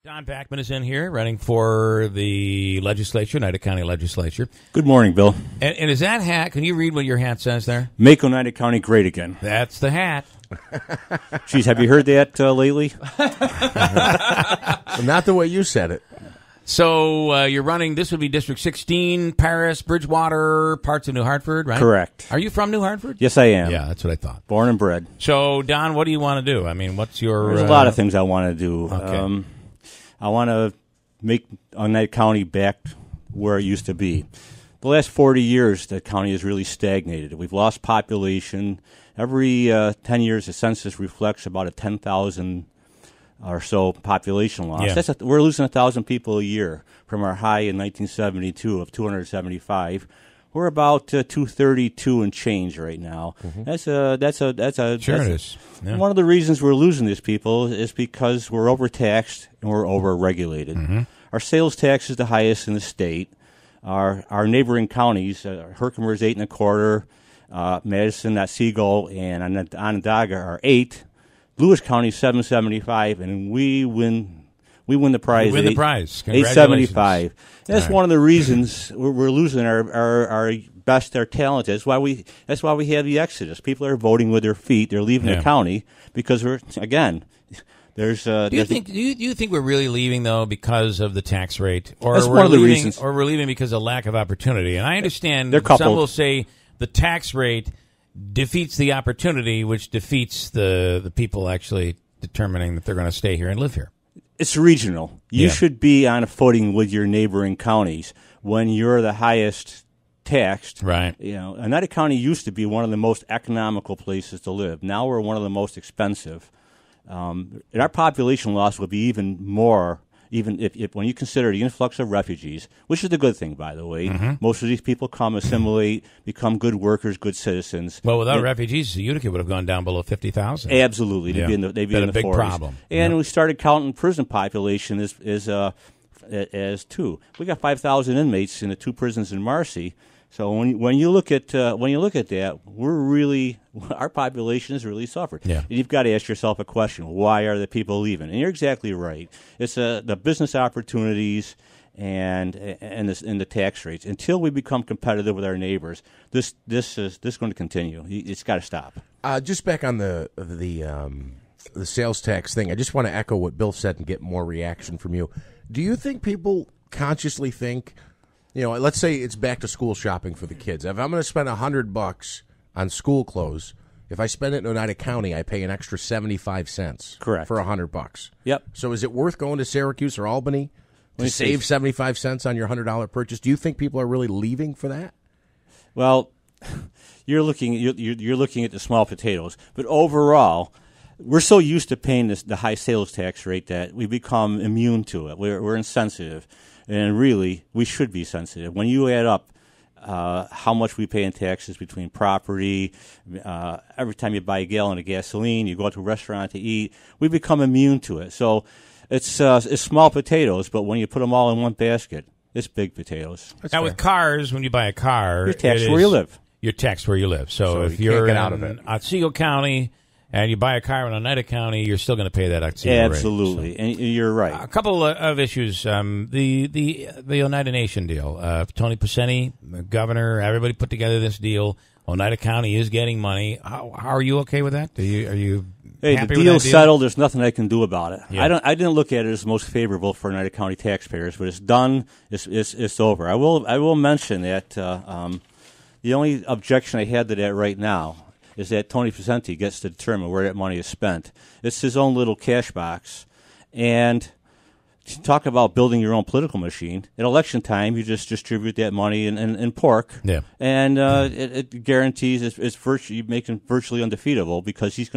Don Backman is in here running for the legislature, Oneida County Legislature. Good morning, Bill. And is that hat, can you read what your hat says there? Make Oneida County great again. That's the hat. Geez, have you heard that lately? Not the way you said it. So you're running, this would be District 16, Paris, Bridgewater, parts of New Hartford, right? Correct. Are you from New Hartford? Yes, I am. Yeah, that's what I thought. Born and bred. So, Don, what do you want to do? I mean, what's your... There's a lot of things I want to do. Okay. I want to make Oneida County back where it used to be. The last 40 years, the county has really stagnated. We've lost population. Every 10 years, the census reflects about a 10,000 or so population loss. Yeah. We're losing 1,000 people a year from our high in 1972 of 275. We're about 232 and change right now. Mm-hmm. Sure it is. Yeah. One of the reasons we're losing these people is because we're overtaxed and we're overregulated. Mm-hmm. Our sales tax is the highest in the state. Our neighboring counties, Herkimer is 8.25, Madison, Otsego, and Onondaga are 8. Lewis County is 775, and we win the prize. You win the prize. 875. That's one of the reasons we're losing our best, our talent. That's why we have the exodus. People are voting with their feet. They're leaving the county because do you think we're really leaving though because of the tax rate, or that's one of the reasons, or we're leaving because of lack of opportunity? And I understand some will say the tax rate defeats the opportunity, which defeats the people actually determining that they're going to stay here and live here. It's regional. You should be on a footing with your neighboring counties when you're the highest taxed. Right. You know, Oneida County used to be one of the most economical places to live. Now we're one of the most expensive. And our population loss will be even more, even if when you consider the influx of refugees, which is the good thing, by the way. Mm-hmm. Most of these people come, assimilate, become good workers, good citizens. Well, without refugees, Utica would have gone down below 50,000. Absolutely. They'd be in the been a big 40s. Problem. And we started counting prison population as two. We got 5,000 inmates in the 2 prisons in Marcy. So when you look at that, our population has really suffered. Yeah. And you've got to ask yourself a question: why are the people leaving? And you're exactly right. It's the business opportunities and the tax rates. Until we become competitive with our neighbors, this is going to continue. It's got to stop. Just back on the sales tax thing, I just want to echo what Bill said and get more reaction from you. Do you think people consciously think? You know, let's say it's back to school shopping for the kids. If I'm going to spend $100 on school clothes, if I spend it in Oneida County, I pay an extra 75 cents. Correct. For $100. Yep. So is it worth going to Syracuse or Albany to save 75 cents on your $100 purchase? Do you think people are really leaving for that? Well, you're looking at the small potatoes, but overall, we're so used to paying the high sales tax rate that we become immune to it. We're insensitive. And really, we should be sensitive. When you add up how much we pay in taxes between property, every time you buy a gallon of gasoline, you go out to a restaurant to eat, we become immune to it. So it's small potatoes, but when you put them all in one basket, it's big potatoes. That's now, fair. With cars, when you buy a car, you're taxed where you live. You're taxed where you live. So if you're in Otsego County and you buy a car in Oneida County, you're still going to pay that Otsego rate. Absolutely, and you're right. A couple of issues. The Oneida Nation deal. Tony Pacini, the governor, everybody put together this deal. Oneida County is getting money. How are you okay with that? Are you Hey, happy the with that deal? settled. There's nothing I can do about it. Yeah. I didn't look at it as most favorable for Oneida County taxpayers, but it's done. It's over. I will mention that the only objection I had to that right now is that Tony Pacini gets to determine where that money is spent. It's his own little cash box. And to talk about building your own political machine, at election time, you just distribute that money in pork. Yeah. And it guarantees you make him virtually undefeatable because he's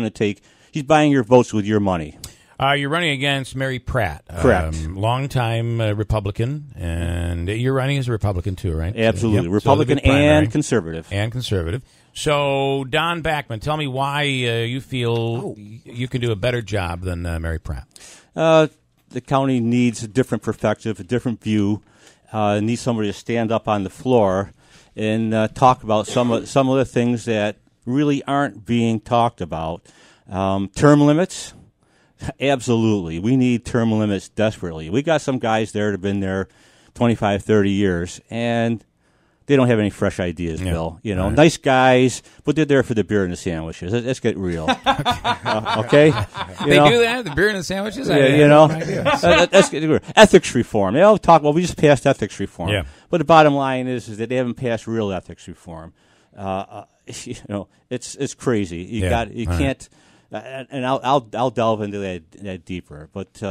buying your votes with your money. You're running against Mary Pratt. Correct. Longtime Republican, and you're running as a Republican too, right? Absolutely. Yep. Republican and conservative. And conservative. So, Don Backman, tell me why you feel you can do a better job than Mary Pratt. The county needs a different perspective, a different view. Needs somebody to stand up on the floor and talk about some of the things that really aren't being talked about. Term limits. Absolutely. We need term limits desperately. We got some guys there that have been there 25, 30 years, and they don't have any fresh ideas, Bill. You know, nice guys, but they're there for the beer and the sandwiches. Let's get real. Okay? They do that? The beer and the sandwiches? Yeah, you know. Let's get real. Ethics reform. They all talk, well, we just passed ethics reform. Yeah. But the bottom line is that they haven't passed real ethics reform. You know, it's crazy. You can't. And I'll delve into that deeper. But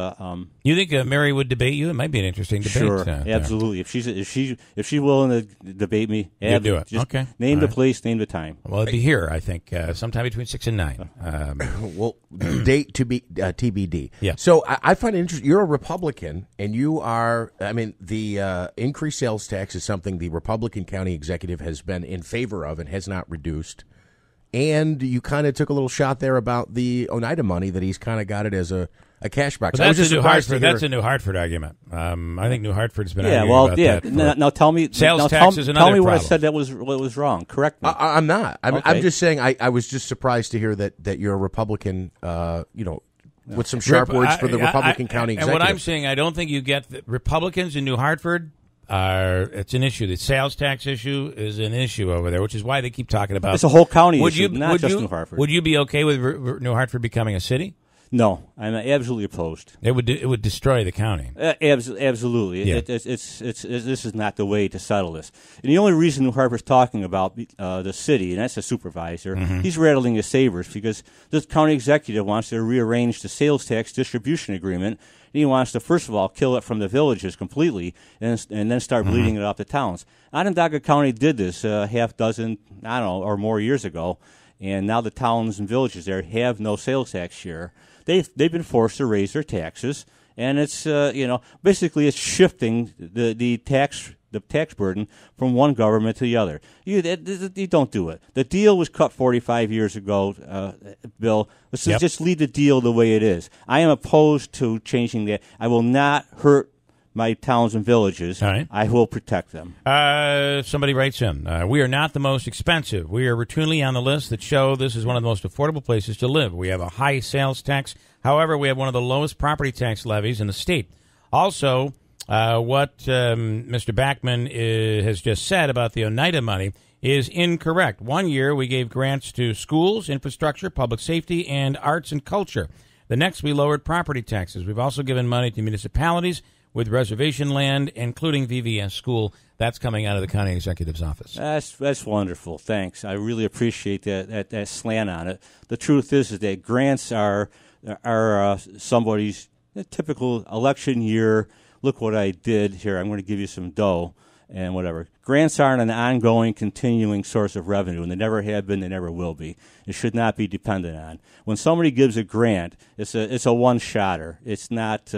you think Mary would debate you? It might be an interesting debate. Sure, absolutely. If she's willing to debate me, you do it. Just okay. Name the place, name the time. Well, it'd be here, I think, sometime between 6 and 9. Well, date to be TBD. Yeah. So I find it interesting. You're a Republican, and you are. I mean, the increased sales tax is something the Republican county executive has been in favor of and has not reduced. And you kind of took a little shot there about the Oneida money that he's kind of got it as a cash box. That's a New Hartford. That's a New Hartford argument. I think New Hartford's been arguing about that. Now tell me. Sales tax is another Tell me problem. what I said that was wrong. Correct me. I'm not. I'm Okay. just saying. I was just surprised to hear that you're a Republican. With some sharp words for the Republican county executive. And what I'm saying, I don't think you get the Republicans in New Hartford. It's an issue. The sales tax issue is an issue over there, which is why they keep talking about. It's a whole county issue, not just New Hartford. Would you be okay with New Hartford becoming a city? No, I'm absolutely opposed. It would destroy the county. Absolutely. Yeah. This is not the way to settle this. And the only reason New Hartford's talking about the city, and that's the supervisor, he's rattling his sabers because this county executive wants to rearrange the sales tax distribution agreement. And he wants to, first of all, kill it from the villages completely and then start bleeding it off the towns. Onondaga County did this half dozen, or more years ago, and now the towns and villages there have no sales tax share. They've been forced to raise their taxes, and it's basically it's shifting the tax burden from one government to the other. You don't do it. The deal was cut 45 years ago, Bill. Let's just leave the deal the way it is. I am opposed to changing that. I will not hurt my towns and villages. All right. I will protect them. Somebody writes in, we are not the most expensive. We are routinely on the list that show this is one of the most affordable places to live. We have a high sales tax. However, we have one of the lowest property tax levies in the state. Also, what Mr. Backman has just said about the Oneida money is incorrect. 1 year, we gave grants to schools, infrastructure, public safety, and arts and culture. The next, we lowered property taxes. We've also given money to municipalities with reservation land, including VVS School. That's coming out of the county executive's office. That's wonderful. Thanks. I really appreciate that slant on it. The truth is that grants are somebody's typical election year. Look what I did here. I'm going to give you some dough and whatever. Grants aren't an ongoing, continuing source of revenue, and they never have been. They never will be. It should not be dependent on. When somebody gives a grant, it's a one-shotter. It's not.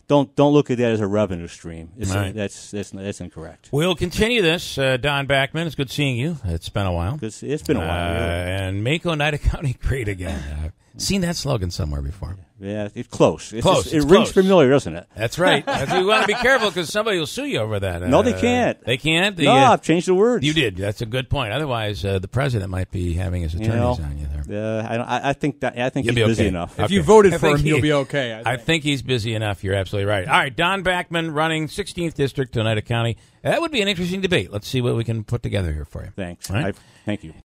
Don't look at that as a revenue stream. Right. That's incorrect. We'll continue this. Don Backman, it's good seeing you. It's been a while. It's been a while. Really. And make Oneida County great again. Seen that slogan somewhere before. Yeah, it's close. It It's rings familiar, doesn't it? That's right. You want to be careful because somebody will sue you over that. No, they can't. They can't? No, I've changed the words. You did. That's a good point. Otherwise, the president might be having his attorneys on you there. I think he's be busy okay. enough. If you voted for him, he'll be okay. I think he's busy enough. You're absolutely right. All right, Don Backman running 16th District to Oneida County. That would be an interesting debate. Let's see what we can put together here for you. Thanks. All right? Thank you.